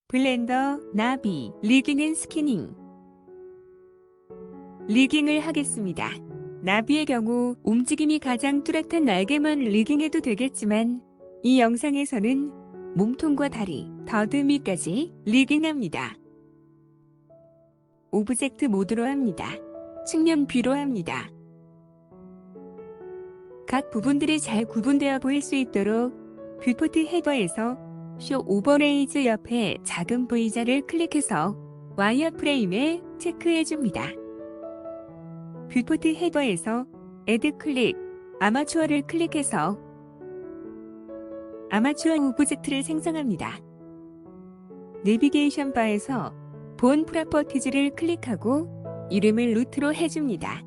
블렌더, 나비, 리깅 앤 스캐닝. 리깅을 하겠습니다. 나비의 경우 움직임이 가장 뚜렷한 날개만 리깅해도 되겠지만 이 영상에서는 몸통과 다리, 더듬이까지 리깅합니다. 오브젝트 모드로 합니다. 측면 뷰로 합니다. 각 부분들이 잘 구분되어 보일 수 있도록 뷰포트 헤더에서 쇼 오버레이즈 옆에 작은 V자를 클릭해서 와이어프레임에 체크해줍니다. 뷰포트 헤더에서 애드 클릭, 아마추어를 클릭해서 아마추어 오브젝트를 생성합니다. 내비게이션 바에서 본 프로퍼티즈를 클릭하고 이름을 루트로 해줍니다.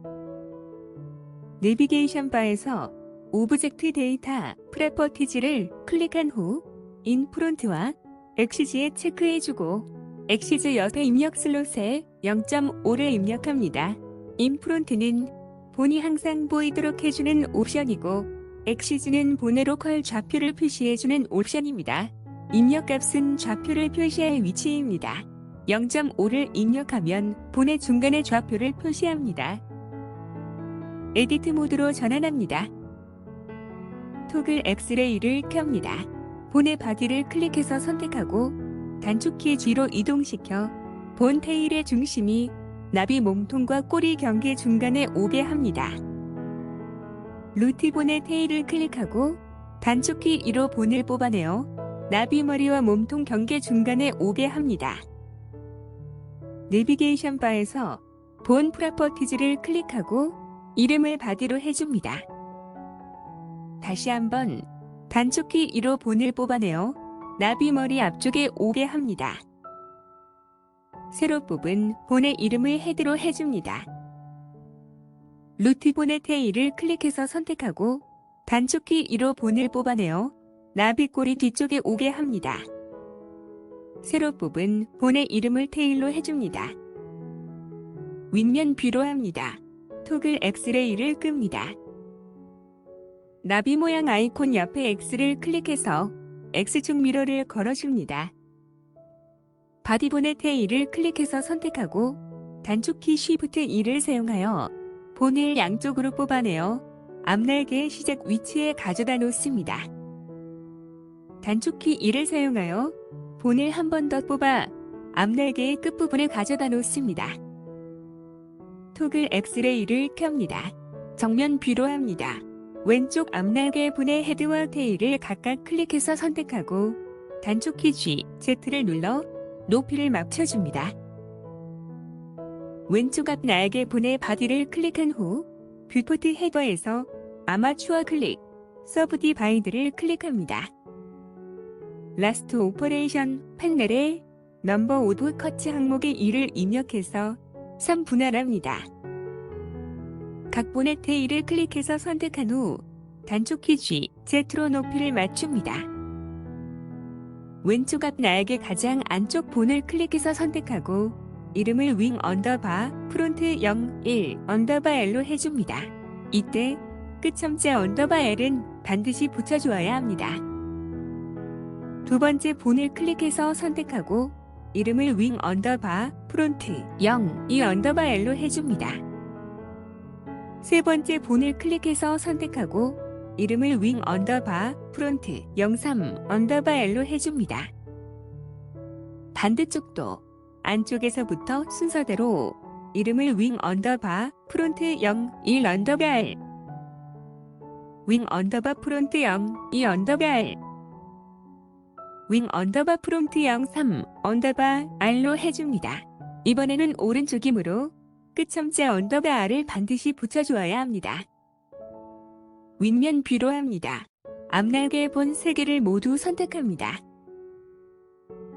내비게이션 바에서 오브젝트 데이터 프로퍼티즈를 클릭한 후 인프론트와 엑시즈에 체크해주고 엑시즈 옆에 입력 슬롯에 0.5를 입력합니다. 인프론트는 본이 항상 보이도록 해주는 옵션이고 엑시즈는 본의 로컬 좌표를 표시해주는 옵션입니다. 입력값은 좌표를 표시할 위치입니다. 0.5를 입력하면 본의 중간에 좌표를 표시합니다. 에디트 모드로 전환합니다. 토글 엑스레이를 켭니다. 본의 바디를 클릭해서 선택하고 단축키 G로 이동시켜 본 테일의 중심이 나비 몸통과 꼬리 경계 중간에 오게 합니다. 루트 본의 테일을 클릭하고 단축키 2로 본을 뽑아내어 나비 머리와 몸통 경계 중간에 오게 합니다. 내비게이션 바에서 본 프로퍼티즈를 클릭하고 이름을 바디로 해줍니다. 다시 한번 단축키 2로 본을 뽑아내어 나비 머리 앞쪽에 오게 합니다. 새로 뽑은 본의 이름을 헤드로 해줍니다. 루트 본의 테일을 클릭해서 선택하고 단축키 2로 본을 뽑아내어 나비 꼬리 뒤쪽에 오게 합니다. 새로 뽑은 본의 이름을 테일로 해줍니다. 윗면 뷰로 합니다. 토글 엑스레이를 끕니다. 나비 모양 아이콘 옆에 X를 클릭해서 X축 미러를 걸어줍니다. 바디본의 테일을 클릭해서 선택하고 단축키 Shift 2를 사용하여 본을 양쪽으로 뽑아내어 앞날개의 시작 위치에 가져다 놓습니다. 단축키 2를 사용하여 본을 한 번 더 뽑아 앞날개의 끝부분에 가져다 놓습니다. 토글 엑스레이를 켭니다. 정면 뷰로 합니다. 왼쪽 앞날개 본의 헤드와 테일을 각각 클릭해서 선택하고 단축키 G, Z를 눌러 높이를 맞춰줍니다. 왼쪽 앞 날개 본의 바디를 클릭한 후 뷰포트 헤더에서 아마추어 클릭, 서브 디바이드를 클릭합니다. 라스트 오퍼레이션 판넬에 넘버 오브 커츠 항목의 2를 입력해서 3 분할합니다. 각 본의 테일을 클릭해서 선택한 후 단축키 G, Z로 높이를 맞춥니다. 왼쪽 앞 날개 가장 안쪽 본을 클릭해서 선택하고 이름을 윙 언더바 프론트 0, 1 언더바 L로 해줍니다. 이때 끝점자 언더바 L은 반드시 붙여주어야 합니다. 두 번째 본을 클릭해서 선택하고 이름을 윙 언더바 프론트 0, 2 언더바 L로 해줍니다. 세 번째 본을 클릭해서 선택하고 이름을 윙 언더바 프론트 03 언더바 L로 해줍니다. 반대쪽도 안쪽에서부터 순서대로 이름을 윙 언더바 프론트 0, 1 언더바 L 윙 언더바 프론트 0, 2 언더바 L 윙 언더바 프론트 0, 3 언더바 R로 해줍니다. 이번에는 오른쪽이므로 끝점자 언더바 R을 반드시 붙여주어야 합니다. 윗면 뷰로 합니다. 앞날개 본 3개를 모두 선택합니다.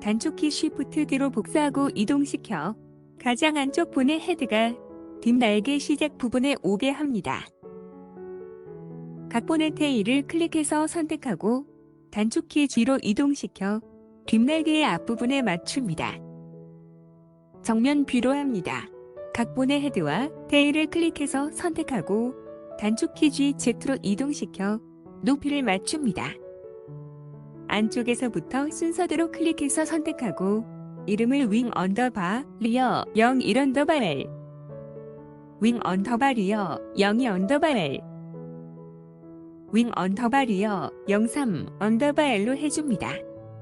단축키 Shift D로 복사하고 이동시켜 가장 안쪽 본의 헤드가 뒷날개 시작 부분에 오게 합니다. 각 본의 테일을 클릭해서 선택하고 단축키 G로 이동시켜 뒷날개의 앞부분에 맞춥니다. 정면 뷰로 합니다. 각 본의 헤드와 테일을 클릭해서 선택하고 단축키 G, Z로 이동시켜 높이를 맞춥니다. 안쪽에서부터 순서대로 클릭해서 선택하고 이름을 윙 언더바 리어 01 언더바 L 윙 언더바 리어 02 언더바 L 윙 언더바 리어 03 언더바 L로 해줍니다.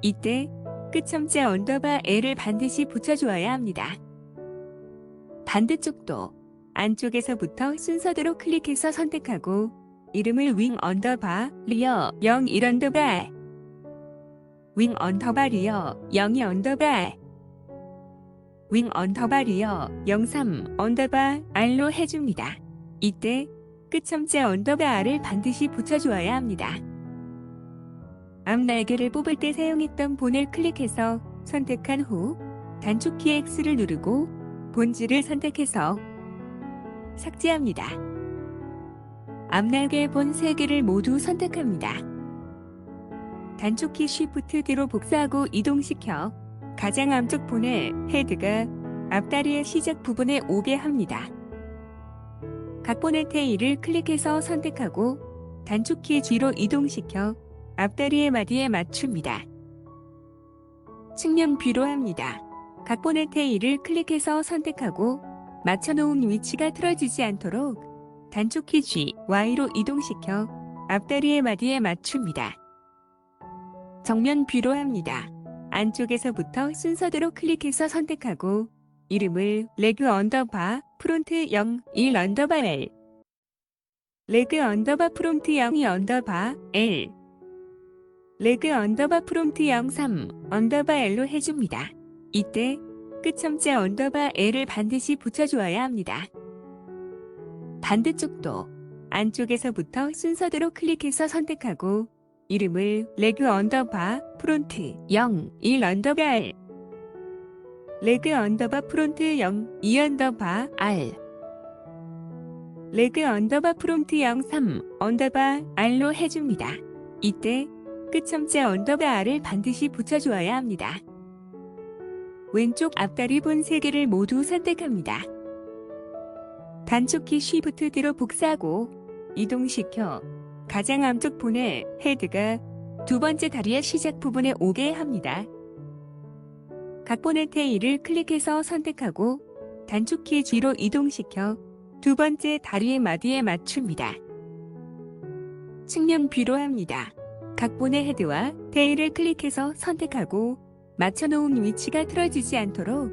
이때 끝점자 언더바 L을 반드시 붙여주어야 합니다. 반대쪽도 안쪽에서부터 순서대로 클릭해서 선택하고 이름을 윙 언더바 리어 01 언더바 윙 언더바 리어 02 언더바 윙 언더바 리어 03 언더바 R로 해줍니다. 이때 끝점자 언더바 R을 반드시 붙여주어야 합니다. 앞 날개를 뽑을 때 사용했던 본을 클릭해서 선택한 후 단축키 X를 누르고 본질을 선택해서 삭제합니다. 앞 날개 본 3개를 모두 선택합니다. 단축키 Shift D로 복사하고 이동시켜 가장 앞쪽 본의 헤드가 앞다리의 시작 부분에 오게 합니다. 각 본의 테일을 클릭해서 선택하고 단축키 G로 이동시켜 앞다리의 마디에 맞춥니다. 측면 뷰로 합니다. 각 본의 테일을 클릭해서 선택하고 맞춰놓은 위치가 틀어지지 않도록 단축키 G, Y로 이동시켜 앞다리의 마디에 맞춥니다. 정면 뷰로 합니다. 안쪽에서부터 순서대로 클릭해서 선택하고 이름을 레그 언더바 프론트 01 언더바 L 레그 언더바 프론트 02 언더바 L 레그 언더바 프론트 03 언더바 L로 해줍니다. 이때 끝점자 언더바 L을 반드시 붙여주어야 합니다. 반대쪽도 안쪽에서부터 순서대로 클릭해서 선택하고 이름을 레그 언더바 프론트 01 언더바 R 레그 언더바 프론트 02 언더바 R 레그 언더바 프론트 03 언더바 R로 해줍니다. 이때 끝점자 언더바 R을 반드시 붙여주어야 합니다. 왼쪽 앞다리 본 3개를 모두 선택합니다. 단축키 Shift D로 복사하고 이동시켜 가장 앞쪽 본의 헤드가 두 번째 다리의 시작 부분에 오게 합니다. 각 본의 테일을 클릭해서 선택하고 단축키 G로 이동시켜 두 번째 다리의 마디에 맞춥니다. 측면 뷰로 합니다. 각 본의 헤드와 테일을 클릭해서 선택하고 맞춰놓은 위치가 틀어지지 않도록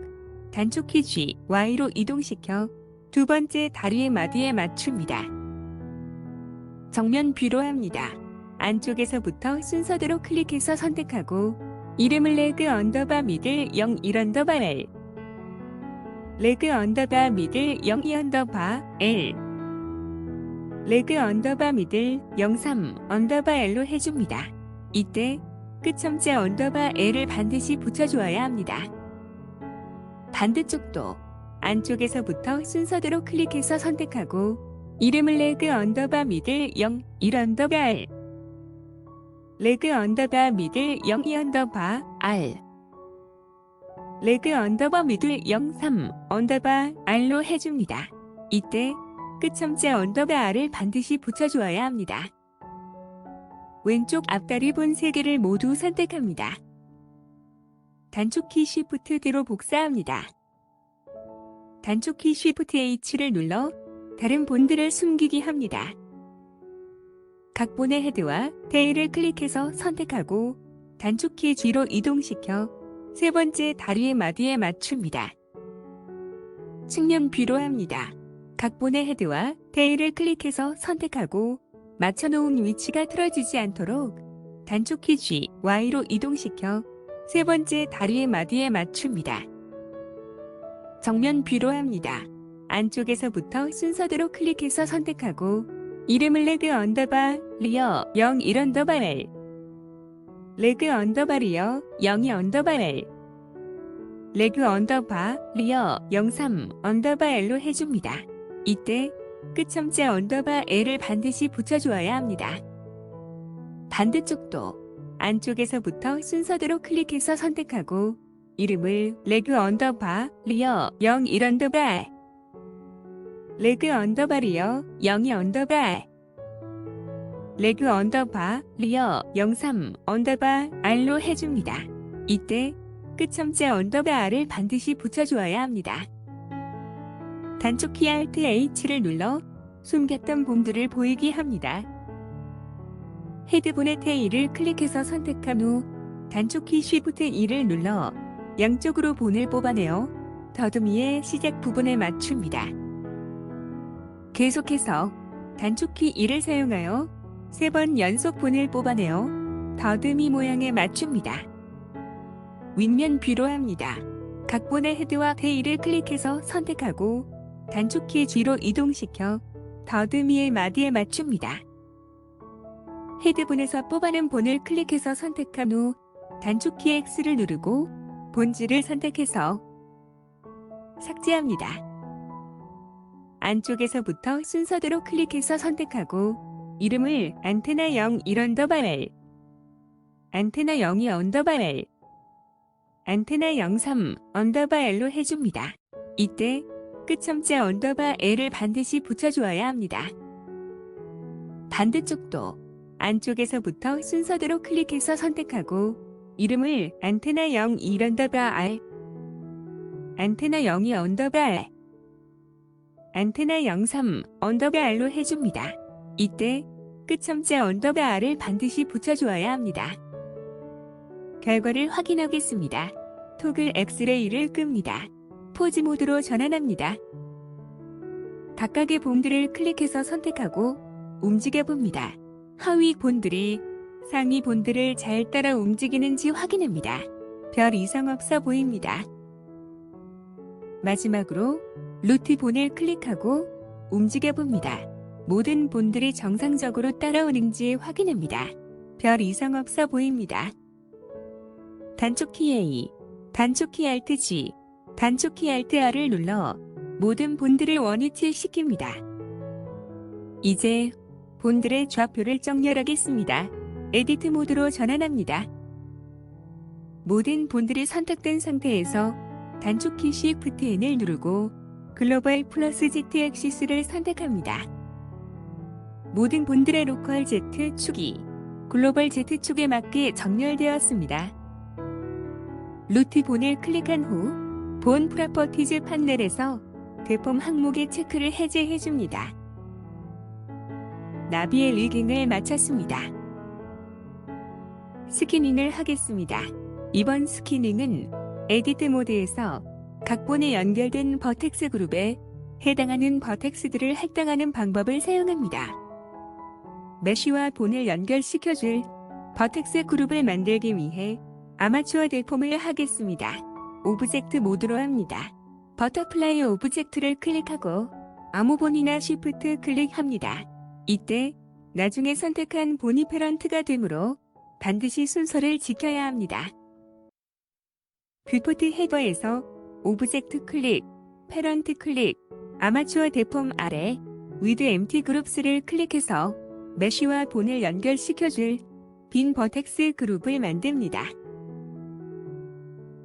단축키 G, Y로 이동시켜 두 번째 다리의 마디에 맞춥니다. 정면 뷰로 합니다. 안쪽에서부터 순서대로 클릭해서 선택하고 이름을 레그 언더바 미들 01 언더바 L 레그 언더바 미들 02 언더바 L 레그 언더바 미들 03 언더바 L로 해줍니다. 이때 끝점자 언더바 L을 반드시 붙여주어야 합니다. 반대쪽도 안쪽에서부터 순서대로 클릭해서 선택하고 이름을 레그 언더바 미들 01 언더바 R 레그 언더바 미들 02 언더바 R 레그 언더바 미들 03 언더바 R로 해줍니다. 이때 끝점자 언더바 R을 반드시 붙여주어야 합니다. 왼쪽 앞다리 본 3개를 모두 선택합니다. 단축키 Shift D로 복사합니다. 단축키 Shift H를 눌러 다른 본들을 숨기기 합니다. 각 본의 헤드와 테일을 클릭해서 선택하고 단축키 G로 이동시켜 세 번째 다리의 마디에 맞춥니다. 측면 뷰로 합니다. 각 본의 헤드와 테일을 클릭해서 선택하고 맞춰놓은 위치가 틀어지지 않도록 단축키 G, Y로 이동시켜 세 번째 다리의 마디에 맞춥니다. 정면 뷰로 합니다. 안쪽에서부터 순서대로 클릭해서 선택하고 이름을 레그 언더바 리어 01 언더바 L 레그 언더바 리어 02 언더바 L 레그 언더바 리어 03 언더바 L로 해줍니다. 이때 끝점자 언더바 L을 반드시 붙여주어야 합니다. 반대쪽도 안쪽에서부터 순서대로 클릭해서 선택하고 이름을 레그 언더바 리어 01 언더바 레그 언더바 리어 02 언더바 레그 언더바 리어 03 언더바 R로 해줍니다. 이때 끝점자 언더바 R을 반드시 붙여주어야 합니다. 단축 키 Alt H를 눌러 숨겼던 본들을 보이게 합니다. 헤드본의 테일을 클릭해서 선택한 후 단축 키 Shift E를 눌러 양쪽으로 본을 뽑아내어 더듬이의 시작 부분에 맞춥니다. 계속해서 단축 키 E를 사용하여 3번 연속 본을 뽑아내어 더듬이 모양에 맞춥니다. 윗면 뷰로 합니다. 각 본의 헤드와 테일을 클릭해서 선택하고 단축 키 G로 이동시켜 더듬이의 마디에 맞춥니다. 헤드본에서 뽑아낸 본을 클릭해서 선택한 후 단축 키 X를 누르고 본질을 선택해서 삭제합니다. 안쪽에서부터 순서대로 클릭해서 선택하고 이름을 안테나 01 언더바 L, 안테나 02 언더바 L, 안테나 03 언더바 L로 해줍니다. 이때 끝점자 언더바 L을 반드시 붙여주어야 합니다. 반대쪽도 안쪽에서부터 순서대로 클릭해서 선택하고 이름을 안테나 01 언더바 R, 안테나 02 언더바 R, 안테나 03 언더바 R로 해줍니다. 이때 끝점자 언더바 R을 반드시 붙여주어야 합니다. 결과를 확인하겠습니다. 토글 엑스레이를 끕니다. 포즈 모드로 전환합니다. 각각의 본들을 클릭해서 선택하고 움직여봅니다. 하위 본들이 상위 본들을 잘 따라 움직이는지 확인합니다. 별 이상 없어 보입니다. 마지막으로 루트 본을 클릭하고 움직여봅니다. 모든 본들이 정상적으로 따라오는지 확인합니다. 별 이상 없어 보입니다. 단축 키 A, 단축 키 Alt G, 단축 키 Alt R을 눌러 모든 본들을 원위치 시킵니다. 이제 본들의 좌표를 정렬하겠습니다. 에디트 모드로 전환합니다. 모든 본들이 선택된 상태에서 단축 키 Shift N을 누르고 글로벌 플러스 Z 액시스를 선택합니다. 모든 본들의 로컬 Z축이 글로벌 Z축에 맞게 정렬되었습니다. 루트 본을 클릭한 후 본 프로퍼티즈 판넬에서 대폼 항목의 체크를 해제해줍니다. 나비의 리깅을 마쳤습니다. 스캐닝을 하겠습니다. 이번 스캐닝은 에디트 모드에서 각 본에 연결된 버텍스 그룹에 해당하는 버텍스들을 할당하는 방법을 사용합니다. 메쉬와 본을 연결시켜줄 버텍스 그룹을 만들기 위해 아마추어 대폼을 하겠습니다. 오브젝트 모드로 합니다. 버터플라이 오브젝트를 클릭하고 아무 본이나 쉬프트 클릭합니다. 이때 나중에 선택한 본이 패런트가 되므로 반드시 순서를 지켜야 합니다. 뷰포트 헤더에서 오브젝트 클릭, 패런트 클릭, 아마추어 대폼 아래 위드 엠티 그룹스를 클릭해서 메쉬와 본을 연결시켜줄 빈 버텍스 그룹을 만듭니다.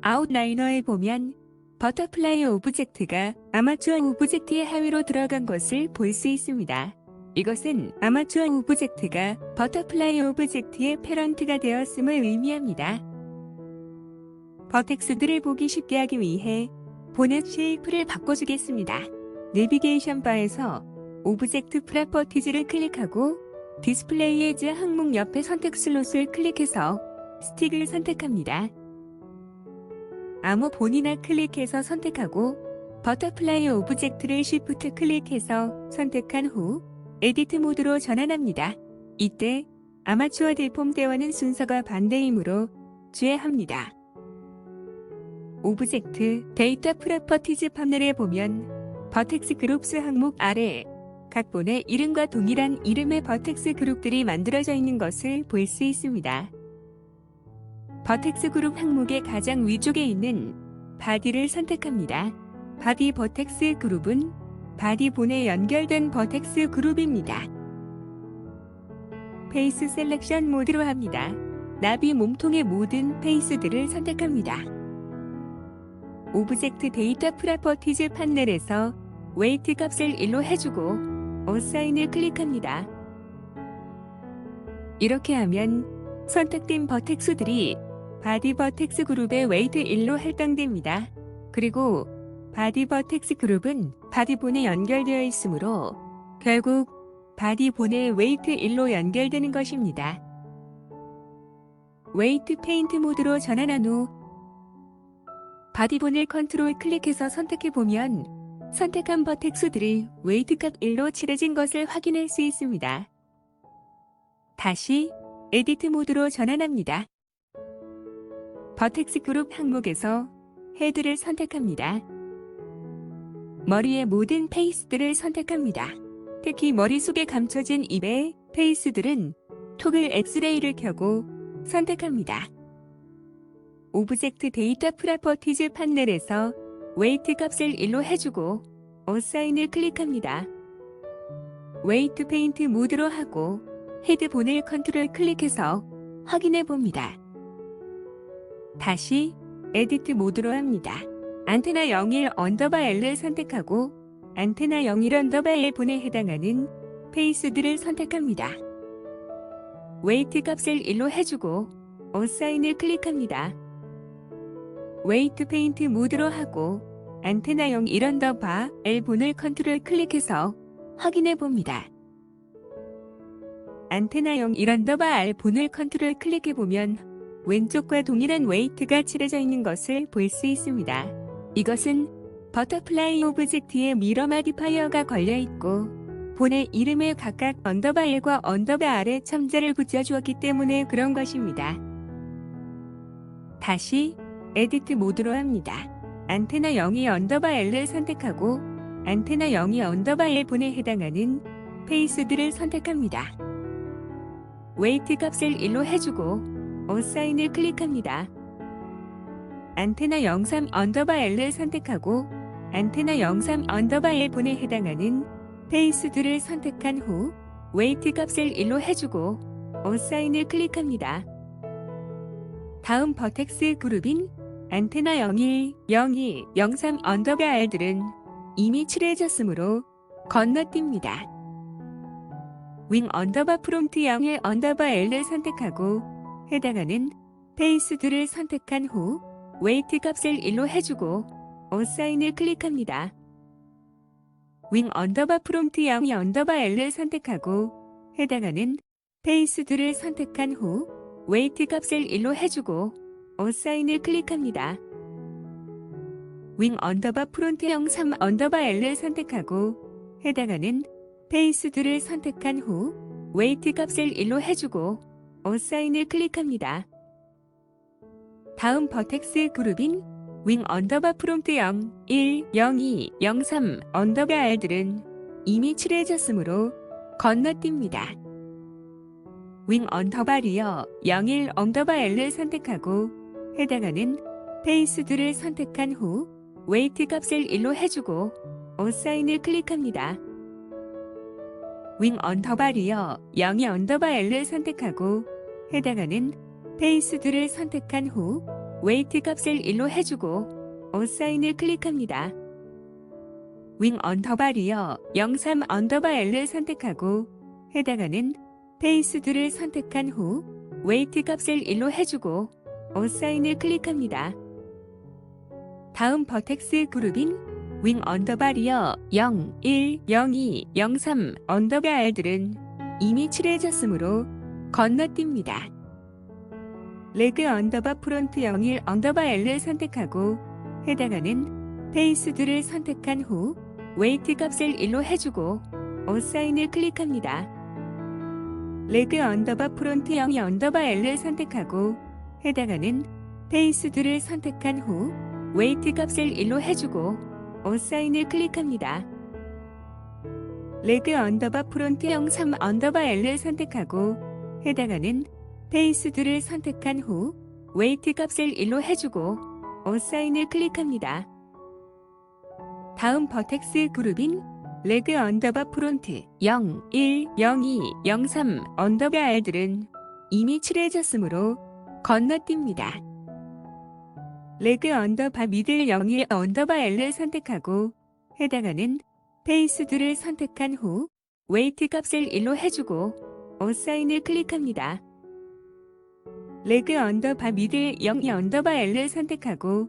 아웃라이너에 보면 버터플라이 오브젝트가 아마추어 오브젝트의 하위로 들어간 것을 볼 수 있습니다. 이것은 아마추어 오브젝트가 버터플라이 오브젝트의 패런트가 되었음을 의미합니다. 버텍스들을 보기 쉽게 하기 위해 본의 쉐이프를 바꿔주겠습니다. 내비게이션 바에서 오브젝트 프로퍼티즈를 클릭하고 디스플레이 에즈 항목 옆에 선택 슬롯을 클릭해서 스틱을 선택합니다. 아무 본이나 클릭해서 선택하고 버터플라이 오브젝트를 쉬프트 클릭해서 선택한 후 에디트 모드로 전환합니다. 이때 아마추어 대폼 대와는 순서가 반대이므로 주의합니다. 오브젝트 데이터 프로퍼티즈 판넬에 보면 버텍스 그룹스 항목 아래 각 본의 이름과 동일한 이름의 버텍스 그룹들이 만들어져 있는 것을 볼 수 있습니다. 버텍스 그룹 항목의 가장 위쪽에 있는 바디를 선택합니다. 바디 버텍스 그룹은 바디 본에 연결된 버텍스 그룹입니다. 페이스 셀렉션 모드로 합니다. 나비 몸통의 모든 페이스들을 선택합니다. 오브젝트 데이터 프로퍼티즈 판넬에서 웨이트 값을 1로 해주고 어사인을 클릭합니다. 이렇게 하면 선택된 버텍스들이 바디 버텍스 그룹의 웨이트 1로 할당됩니다. 그리고 바디 버텍스 그룹은 바디본에 연결되어 있으므로 결국 바디본의 웨이트 1로 연결되는 것입니다. 웨이트 페인트 모드로 전환한 후 바디본을 컨트롤 클릭해서 선택해보면 선택한 버텍스들이 웨이트값 1로 칠해진 것을 확인할 수 있습니다. 다시 에디트 모드로 전환합니다. 버텍스 그룹 항목에서 헤드를 선택합니다. 머리의 모든 페이스들을 선택합니다. 특히 머리 속에 감춰진 입의 페이스들은 토글 엑스레이를 켜고 선택합니다. 오브젝트 데이터 프로퍼티즈 판넬에서 웨이트 값을 1로 해주고 어사인을 클릭합니다. 웨이트 페인트 모드로 하고 헤드본을 컨트롤 클릭해서 확인해 봅니다. 다시 에디트 모드로 합니다. 안테나 01 언더바 L을 선택하고 안테나 01 언더바 L 본에 해당하는 페이스들을 선택합니다. 웨이트 값을 1로 해주고 어사인을 클릭합니다. 웨이트 페인트 모드로 하고 안테나 01 언더바 L 본을 컨트롤 클릭해서 확인해 봅니다. 안테나 01 언더바 R 본을 컨트롤 클릭해 보면 왼쪽과 동일한 웨이트가 칠해져 있는 것을 볼 수 있습니다. 이것은 버터플라이 오브젝트에 미러 마디파이어가 걸려 있고 본의 이름에 각각 언더바 L과 언더바 R에 첨자를 붙여주었기 때문에 그런 것입니다. 다시 에디트 모드로 합니다. 안테나 02 언더바 L을 선택하고 안테나 02 언더바 L 본에 해당하는 페이스들을 선택합니다. 웨이트 값을 1로 해주고 어사인을 클릭합니다. 안테나 03 언더바 L을 선택하고 안테나 03 언더바 L 본에 해당하는 페이스들을 선택한 후 웨이트 값을 1로 해주고 어사인을 클릭합니다. 다음 버텍스 그룹인 안테나 01, 02, 03 언더바 R들은 이미 칠해졌으므로 건너뜁니다. 윙 언더바 프롬트 01 언더바 L을 선택하고 해당하는 페이스들을 선택한 후 웨이트 값을 1로 해주고 어사인을 클릭합니다. 윙 언더바 프롬트 02 언더바 L을 선택하고 해당하는 페이스들을 선택한 후 웨이트 값을 1로 해주고 어사인을 클릭합니다. 윙 언더바 프론트 03 언더바 L을 선택하고 해당하는 페이스들을 선택한 후 웨이트 값을 1로 해주고 어사인을 클릭합니다. 다음 버텍스 그룹인 윙 언더바 프롬트 01, 02, 03 언더바 R들은 이미 칠해졌으므로 건너뜁니다. 윙 언더바 리어 01 언더바 L을 선택하고 해당하는 페이스들을 선택한 후 웨이트 값을 1로 해주고 어사인을 클릭합니다. 윙 언더바 리어 02 언더바 L을 선택하고 해당하는 페이스들을 선택한 후 웨이트 값을 1로 해주고 어사인을 클릭합니다. 윙 언더바 리어 03 언더바 L을 선택하고 해당하는 페이스들을 선택한 후 웨이트 값을 1로 해주고 어사인을 클릭합니다. 다음 버텍스 그룹인 윙 언더바 리어 01, 02, 03 언더바 R들은 이미 칠해졌으므로 건너뜁니다. 레그 언더바 프론트 01 언더바 L을 선택하고 해당하는 페이스들을 선택한 후 웨이트 값을 1로 해주고 어사인을 클릭합니다. 레그 언더바 프론트 02 언더바 L을 선택하고 해당하는 페이스들을 선택한 후 웨이트 값을 1로 해주고 어사인을 클릭합니다. 레그 언더바 프론트 03 언더바 L을 선택하고 해당하는 페이스들을 선택한 후 웨이트 값을 1로 해주고 어사인을 클릭합니다. 다음 버텍스 그룹인 레그 언더바 프론트 01, 02, 03 언더바 R들은 이미 칠해졌으므로 건너뜁니다. 레그 언더바 미들 01 언더바 L을 선택하고 해당하는 페이스들을 선택한 후 웨이트 값을 1로 해주고 어사인을 클릭합니다. 레그 언더바 미들 0이 언더바 L을 선택하고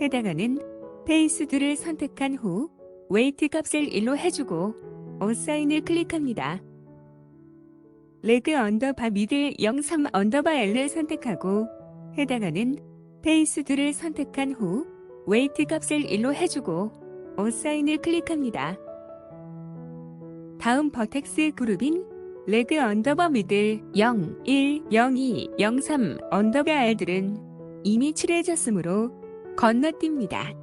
해당하는 페이스 2를 선택한 후 웨이트 값을 1로 해주고 어사인을 클릭합니다. 레그 언더바 미들 03 언더바 L을 선택하고 해당하는 페이스 2를 선택한 후 웨이트 값을 1로 해주고 어사인을 클릭합니다. 다음 버텍스 그룹인 레그 언더바 미들 0, 1, 0, 2, 0, 3 언더바 L들은 이미 칠해졌으므로 건너뜁니다.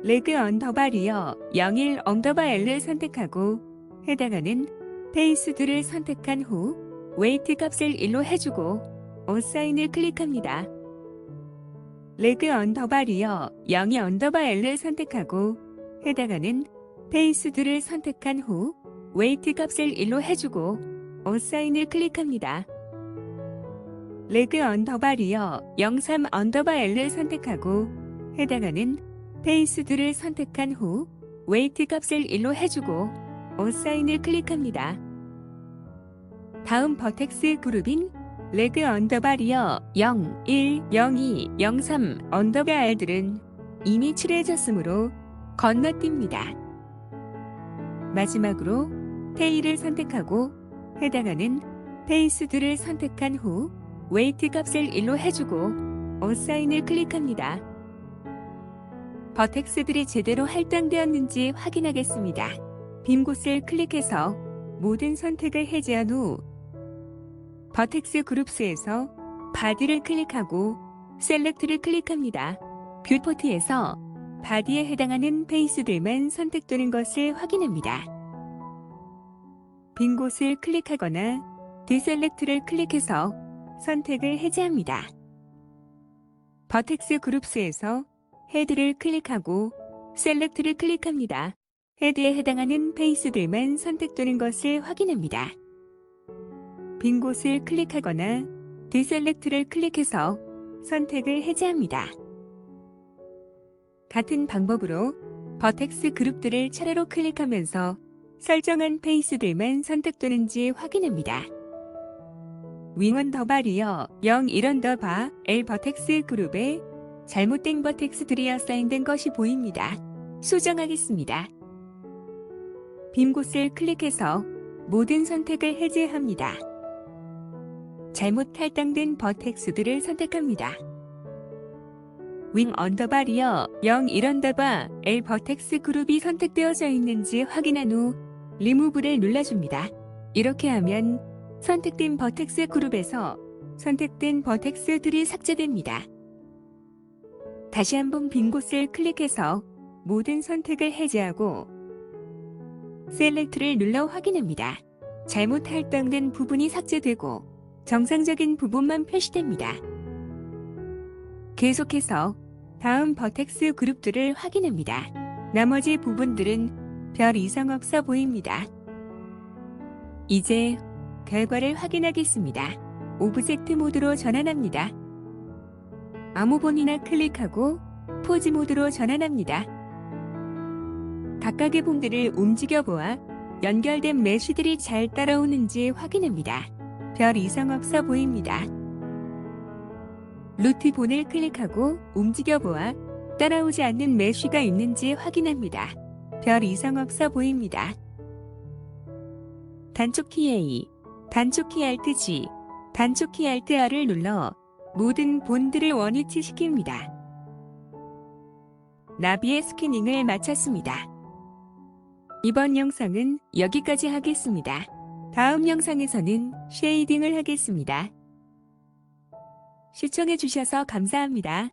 레그 언더바 리어 01 언더바 L을 선택하고 해당하는 페이스 2를 선택한 후 웨이트 값을 1로 해주고 어사인을 클릭합니다. 레그 언더바 리어 02 언더바 L을 선택하고 해당하는 페이스 2를 선택한 후 웨이트 값을 1로 해주고 어사인을 클릭합니다. 레그 언더바 리어 03 언더바 L을 선택하고 해당하는 페이스 2를 선택한 후 웨이트 값을 1로 해주고 어사인을 클릭합니다. 다음 버텍스 그룹인 레그 언더바 리어 0, 1, 0, 2, 0, 3 언더바 L들은 이미 칠해졌으므로 건너뜁니다. 마지막으로 테일을 선택하고 해당하는 페이스 2를 선택한 후 웨이트 값을 1로 해주고 어사인을 클릭합니다. 버텍스들이 제대로 할당되었는지 확인하겠습니다. 빈 곳을 클릭해서 모든 선택을 해제한 후 버텍스 그룹스에서 바디를 클릭하고 셀렉트를 클릭합니다. 뷰포트에서 바디에 해당하는 페이스들만 선택되는 것을 확인합니다. 빈 곳을 클릭하거나 디셀렉트를 클릭해서 선택을 해제합니다. 버텍스 그룹스에서 헤드를 클릭하고 셀렉트를 클릭합니다. 헤드에 해당하는 페이스들만 선택되는 것을 확인합니다. 빈 곳을 클릭하거나 디셀렉트를 클릭해서 선택을 해제합니다. 같은 방법으로 버텍스 그룹들을 차례로 클릭하면서 설정한 페이스들만 선택되는지 확인합니다. 윙 언더바 리어 01 언더바 L 버텍스 그룹에 잘못된 버텍스들이 어사인된 것이 보입니다. 수정하겠습니다. 빈 곳을 클릭해서 모든 선택을 해제합니다. 잘못 할당된 버텍스들을 선택합니다. 윙 언더바 리어 01 언더바 L 버텍스 그룹이 선택되어져 있는지 확인한 후 리무브를 눌러줍니다. 이렇게 하면 선택된 버텍스 그룹에서 선택된 버텍스들이 삭제됩니다. 다시 한번 빈 곳을 클릭해서 모든 선택을 해제하고 셀렉트를 눌러 확인합니다. 잘못 할당된 부분이 삭제되고 정상적인 부분만 표시됩니다. 계속해서 다음 버텍스 그룹들을 확인합니다. 나머지 부분들은 별 이상 없어 보입니다. 이제 결과를 확인하겠습니다. 오브젝트 모드로 전환합니다. 아무 본이나 클릭하고 포즈 모드로 전환합니다. 각각의 봉들을 움직여 보아 연결된 메쉬들이 잘 따라오는지 확인합니다. 별 이상 없어 보입니다. 루트 본을 클릭하고 움직여 보아 따라오지 않는 메쉬가 있는지 확인합니다. 별 이상 없어 보입니다. 단축키 A, 단축키 Alt G, 단축키 Alt R을 눌러 모든 본들을 원위치시킵니다. 나비의 스캐닝을 마쳤습니다. 이번 영상은 여기까지 하겠습니다. 다음 영상에서는 쉐이딩을 하겠습니다. 시청해주셔서 감사합니다.